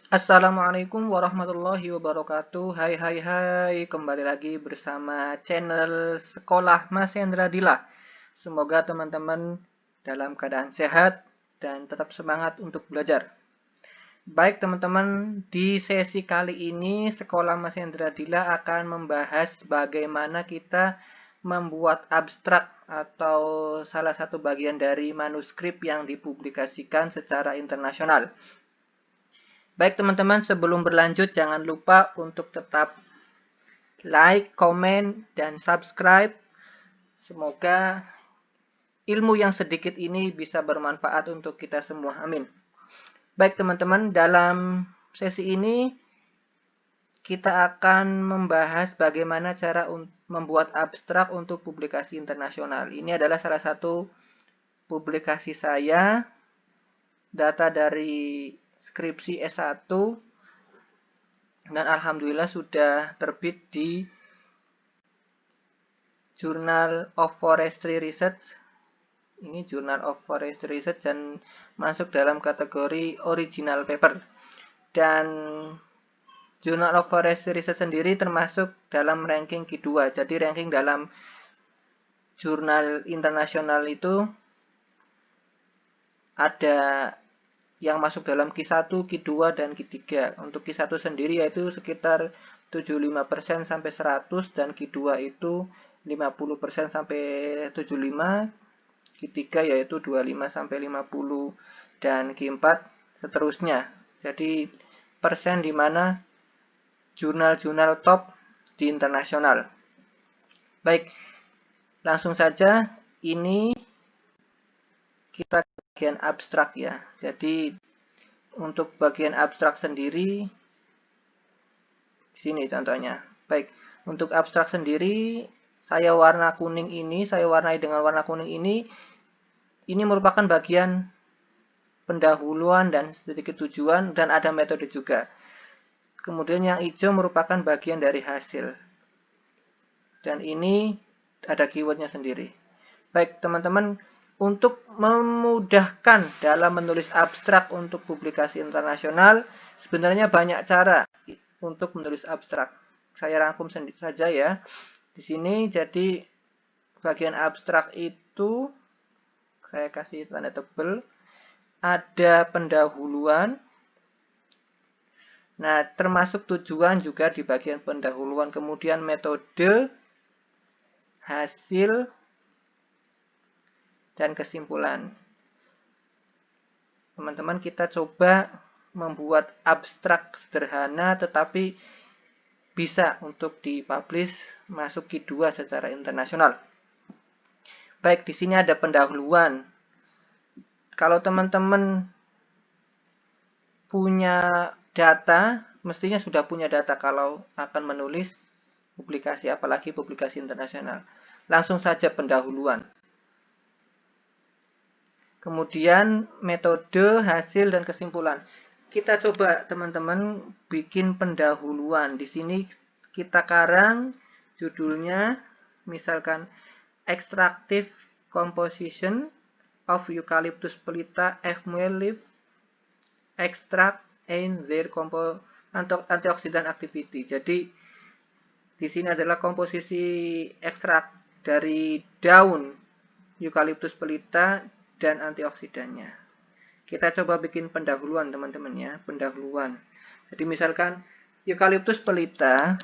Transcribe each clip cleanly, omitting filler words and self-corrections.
Assalamualaikum warahmatullahi wabarakatuh. Hai hai hai, kembali lagi bersama channel Sekolah Mas Hendra Dila. Semoga teman-teman dalam keadaan sehat dan tetap semangat untuk belajar. Baik teman-teman, di sesi kali ini Sekolah Mas Hendra Dila akan membahas bagaimana kita membuat abstrak atau salah satu bagian dari manuskrip yang dipublikasikan secara internasional. Baik teman-teman, sebelum berlanjut jangan lupa untuk tetap like, komen, dan subscribe. Semoga ilmu yang sedikit ini bisa bermanfaat untuk kita semua. Amin. Baik teman-teman, dalam sesi ini kita akan membahas bagaimana cara membuat abstrak untuk publikasi internasional. Ini adalah salah satu publikasi saya, data dari skripsi S1, dan alhamdulillah sudah terbit di Journal of Forestry Research. Ini Journal of Forestry Research dan masuk dalam kategori original paper. Dan Journal of Forestry Research sendiri termasuk dalam ranking Q2. Jadi ranking dalam jurnal internasional itu ada yang masuk dalam Q1, Q2, dan Q3. Untuk Q1 sendiri yaitu sekitar 75% sampai 100, dan Q2 itu 50% sampai 75, Q3 yaitu 25 sampai 50, dan Q4 seterusnya. Jadi persen di mana jurnal-jurnal top di internasional. Baik, langsung saja ini kita bagian abstrak ya. Jadi untuk bagian abstrak sendiri di sini contohnya. Baik, untuk abstrak sendiri saya warnai dengan warna kuning ini merupakan bagian pendahuluan dan sedikit tujuan dan ada metode juga. Kemudian yang hijau merupakan bagian dari hasil. Dan ini ada keywordnya sendiri. Baik, teman-teman, untuk memudahkan dalam menulis abstrak untuk publikasi internasional, sebenarnya banyak cara untuk menulis abstrak. Saya rangkum saja ya. Di sini jadi bagian abstrak itu saya kasih tanda tebal. Ada pendahuluan. Nah, termasuk tujuan juga di bagian pendahuluan. Kemudian metode, hasil, dan kesimpulan. Teman-teman, kita coba membuat abstrak sederhana tetapi bisa untuk dipublish masuk Q2 secara internasional. Baik, di sini ada pendahuluan. Kalau teman-teman punya data, mestinya sudah punya data kalau akan menulis publikasi, apalagi publikasi internasional. Langsung saja pendahuluan. Kemudian metode, hasil, dan kesimpulan. Kita coba teman-teman bikin pendahuluan. Di sini kita karang judulnya misalkan Extractive Composition of Eucalyptus pelita F-Muel leaf Extract and their antioxidant activity. Jadi di sini adalah komposisi ekstrak dari daun Eucalyptus pelita dan antioksidannya. Kita coba bikin pendahuluan teman-teman ya, pendahuluan. Jadi misalkan Eucalyptus pelita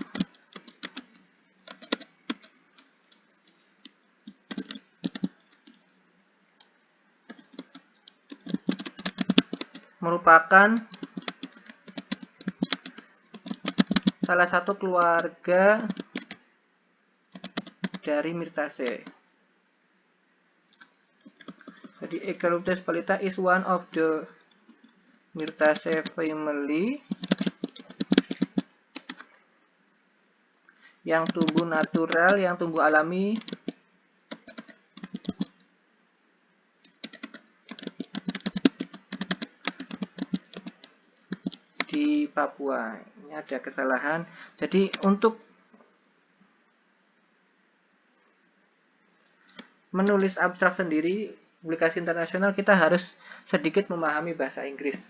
merupakan salah satu keluarga dari Myrtaceae. Jadi Eucalyptus pelita is one of the Myrtaceae family yang tumbuh natural, yang tumbuh alami di Papua. Ini ada kesalahan. Jadi untuk menulis abstrak sendiri publikasi internasional kita harus sedikit memahami bahasa Inggris.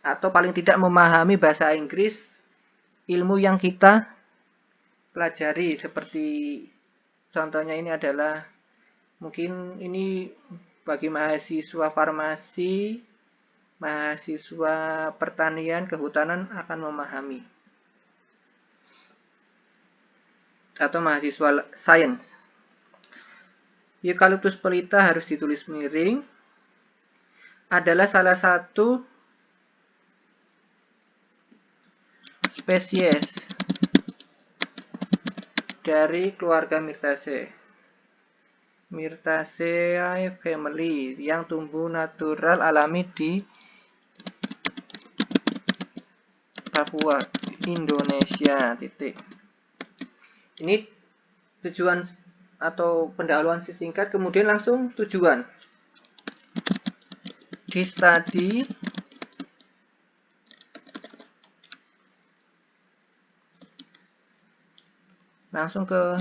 atau paling tidak memahami bahasa Inggris ilmu yang kita pelajari. Seperti contohnya ini adalah mungkin ini bagi mahasiswa farmasi, mahasiswa pertanian, kehutanan akan memahami, atau mahasiswa sains. Eucalyptus pelita harus ditulis miring, adalah salah satu spesies dari keluarga Myrtaceae family yang tumbuh natural alami di Papua, Indonesia. Ini tujuan atau pendahuluan singkat, kemudian langsung tujuan. Di study langsung ke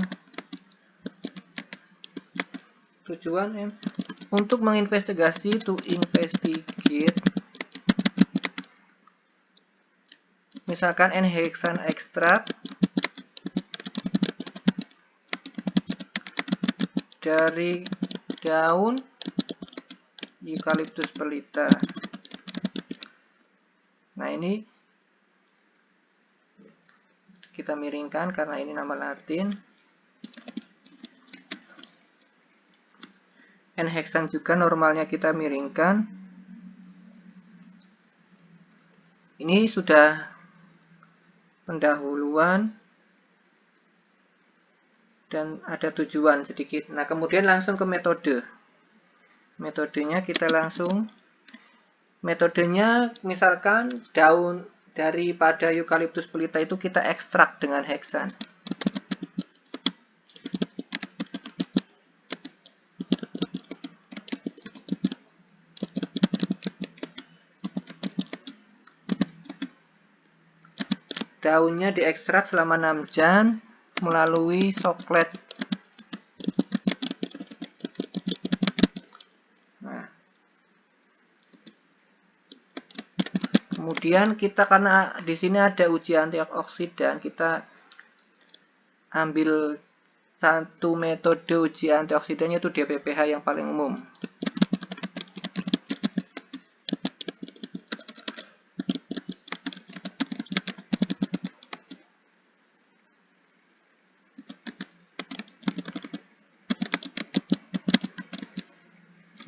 tujuan untuk menginvestigasi, to investigate, misalkan N-hexane extract dari daun Eucalyptus pelita. Nah, ini kita miringkan karena ini nama Latin. N-hexane juga normalnya kita miringkan. Ini sudah pendahuluan dan ada tujuan sedikit. Nah, kemudian langsung ke metode. Metodenya kita langsung, metodenya misalkan daun daripada Eucalyptus pelita itu kita ekstrak dengan heksan. Daunnya diekstrak selama 6 jam melalui soklet. Nah, kemudian kita, karena di sini ada uji antioksidan, kita ambil satu metode uji antioksidannya, itu DPPH yang paling umum.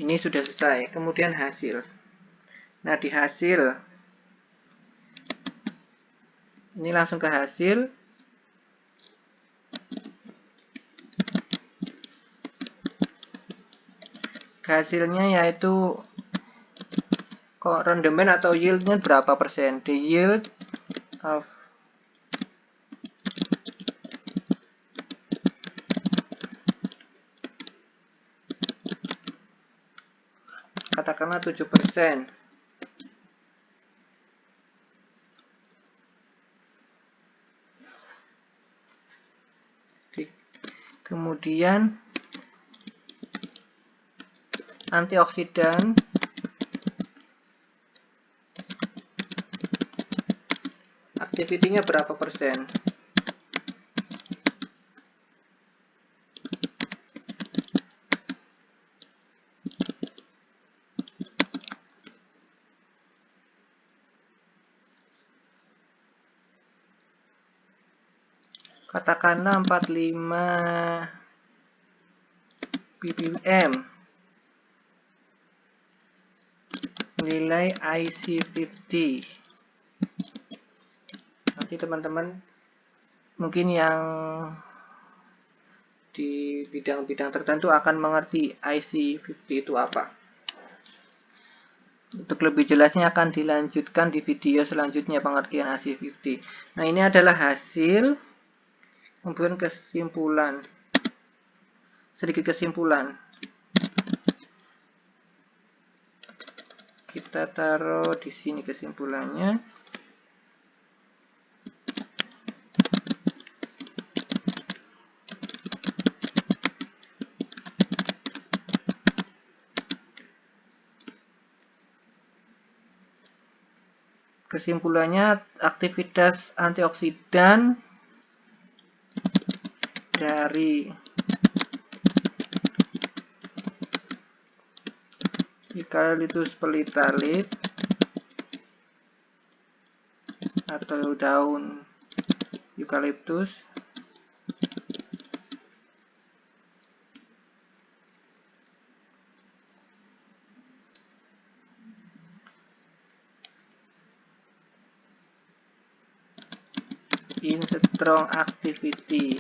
Ini sudah selesai. Kemudian hasil. Nah, di hasil ini langsung ke hasil. Hasilnya yaitu rendemen atau yieldnya berapa persen. The yield of katakanlah 7%. Kemudian antioksidan aktivitinya berapa persen. Katakanlah 45 ppm. Nilai IC50. Nanti teman-teman mungkin yang di bidang-bidang tertentu akan mengerti IC50 itu apa. Untuk lebih jelasnya akan dilanjutkan di video selanjutnya pengertian IC50. Nah, ini adalah hasil. Kemudian kesimpulan. Sedikit kesimpulan. Kita taruh di sini kesimpulannya. Kesimpulannya, aktivitas antioksidan dari Eucalyptus pelitalit atau daun eukaliptus in strong activity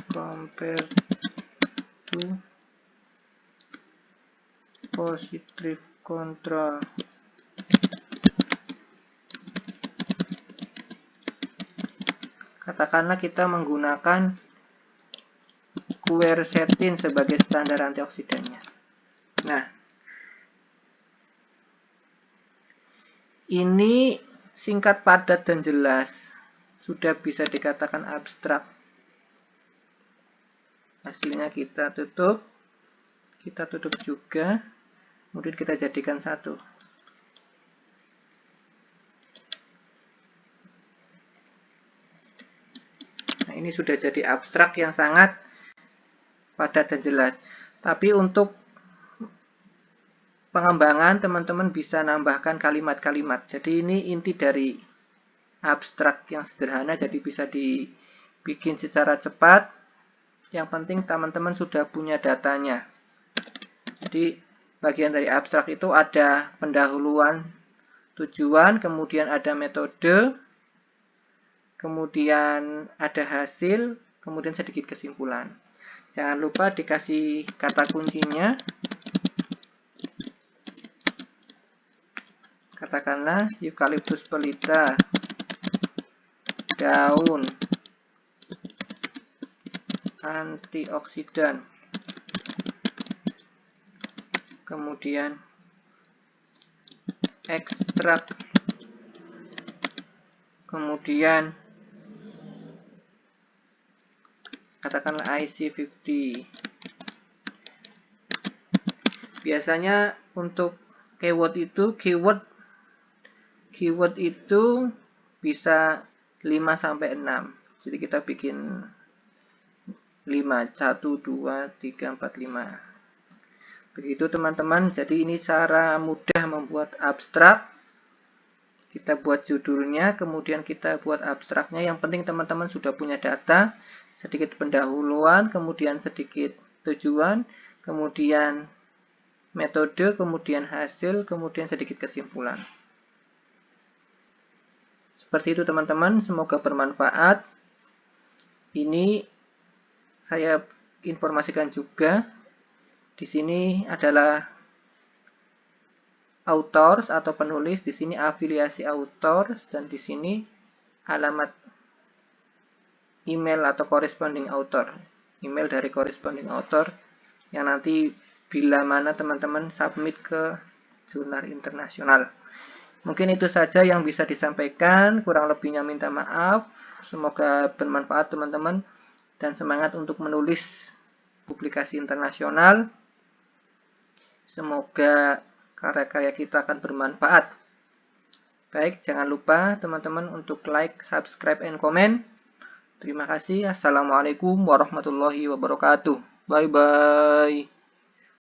compared to positive control. Katakanlah kita menggunakan quercetin sebagai standar antioksidannya. Nah, ini singkat, padat, dan jelas. Sudah bisa dikatakan abstrak. Hasilnya kita tutup juga, kemudian kita jadikan satu. Nah, ini sudah jadi abstrak yang sangat padat dan jelas. Tapi untuk pengembangan, teman-teman bisa nambahkan kalimat-kalimat. Jadi ini inti dari abstrak yang sederhana, jadi bisa dibikin secara cepat. Yang penting teman-teman sudah punya datanya. Jadi bagian dari abstrak itu ada pendahuluan, tujuan, kemudian ada metode, kemudian ada hasil, kemudian sedikit kesimpulan. Jangan lupa dikasih kata kuncinya. Katakanlah Eucalyptus pelita, daun antioksidan, kemudian ekstrak, kemudian katakanlah IC50. Biasanya untuk keyword itu bisa 5-6. Jadi kita bikin 5, 1, 2, 3, 4, 5. Begitu teman-teman. Jadi ini cara mudah membuat abstrak. Kita buat judulnya, kemudian kita buat abstraknya. Yang penting teman-teman sudah punya data, sedikit pendahuluan, kemudian sedikit tujuan, kemudian metode, kemudian hasil, kemudian sedikit kesimpulan. Seperti itu teman-teman, semoga bermanfaat. Ini saya informasikan juga. Di sini adalah authors atau penulis, di sini afiliasi authors, dan di sini alamat email atau corresponding author. Email dari corresponding author yang nanti bila mana teman-teman submit ke jurnal internasional. Mungkin itu saja yang bisa disampaikan, kurang lebihnya minta maaf. Semoga bermanfaat teman-teman dan semangat untuk menulis publikasi internasional. Semoga karya-karya kita akan bermanfaat. Baik, jangan lupa teman-teman untuk like, subscribe, and comment. Terima kasih. Assalamualaikum warahmatullahi wabarakatuh. Bye-bye.